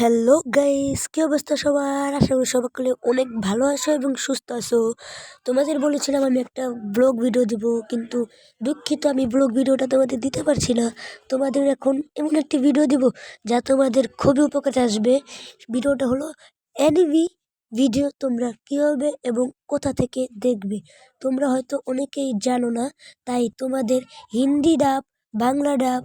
Hello guys, কি অবস্থা সবার? আশা করি সকলে অনেক ভালো আছো এবং সুস্থ আছো। তোমাদের বলেছিলাম আমি একটা ব্লগ ভিডিও দিব, কিন্তু দুঃখিত আমি ব্লগ ভিডিওটা তোমাদের দিতে পারছি না। তোমাদের এখন এমন একটি ভিডিও দিব যা তোমাদের খুবই উপকারে আসবে। ভিডিওটা হলো অ্যানিমি ভিডিও। তোমরা কীভাবে এবং কোথা থেকে দেখবে তোমরা হয়তো অনেকেই জানো না, তাই তোমাদের হিন্দি ডাব, বাংলা ডাব,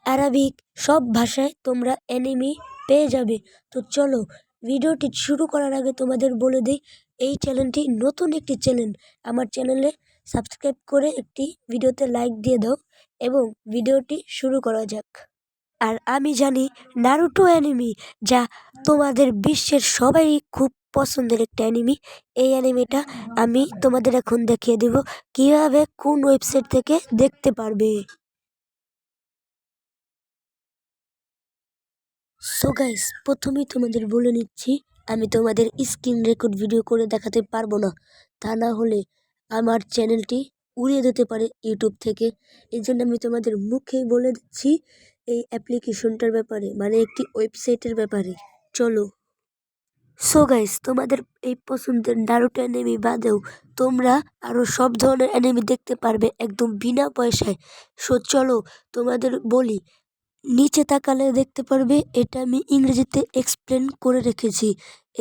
আরবিক সব ভাষায় তোমরা অ্যানিমি পেয়ে যাবে। তো চলো, ভিডিওটি শুরু করার আগে তোমাদের বলে দিই, এই চ্যানেলটি নতুন একটি চ্যানেল। আমার চ্যানেলে সাবস্ক্রাইব করে একটি ভিডিওতে লাইক দিয়ে দাও এবং ভিডিওটি শুরু করা যাক। আর আমি জানি নারুটো অ্যানিমি, যা তোমাদের বিশ্বের সবারই খুব পছন্দের একটা অ্যানিমি। এই অ্যানিমিটা আমি তোমাদের এখন দেখিয়ে দেব কিভাবে কোন ওয়েবসাইট থেকে দেখতে পারবে। সো গাইস, প্রথমেই তোমাদের বলে নিচ্ছি, আমি তোমাদের স্ক্রিন রেকর্ড ভিডিও করে দেখাতে পারবো না। তা না হলে আমার চ্যানেলটি উড়িয়ে দিতে পারে ইউটিউব থেকে। এই জন্য আমি তোমাদের মুখেই বলে দিচ্ছি এই অ্যাপ্লিকেশনটার ব্যাপারে, মানে একটি ওয়েবসাইটের ব্যাপারে। চলো। সো গাইস, তোমাদের এই পছন্দের নারুটো অ্যানিমি বাদেও তোমরা আরও সব ধরনের অ্যানিমি দেখতে পারবে একদম বিনা পয়সায়। সো চলো তোমাদের বলি, নিচে তাকালে দেখতে পারবে এটা আমি ইংরেজিতে এক্সপ্লেন করে রেখেছি।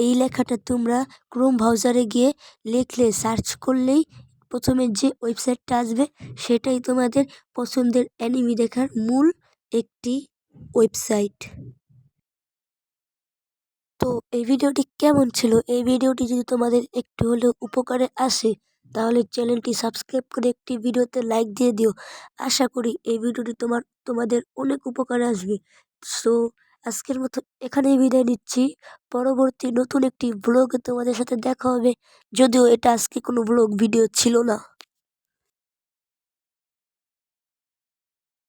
এই লেখাটা তোমরা ক্রোম ব্রাউজারে গিয়ে লিখলে, সার্চ করলেই প্রথমে যে ওয়েবসাইটটা আসবে সেটাই তোমাদের পছন্দের অ্যানিমি দেখার মূল একটি ওয়েবসাইট। তো এই ভিডিওটি কেমন ছিল? এই ভিডিওটি যদি তোমাদের একটু হলেও উপকারে আসে তাহলে চ্যানেলটি সাবস্ক্রাইব করে একটি ভিডিওতে লাইক দিয়ে দিও। আশা করি এই ভিডিওটি তোমাদের অনেক উপকারে আসবে। সো আজকের মতো এখানেই বিদায় নিচ্ছি। পরবর্তী নতুন একটি ব্লগে তোমাদের সাথে দেখা হবে, যদিও এটা আজকে কোনো ব্লগ ভিডিও ছিল না।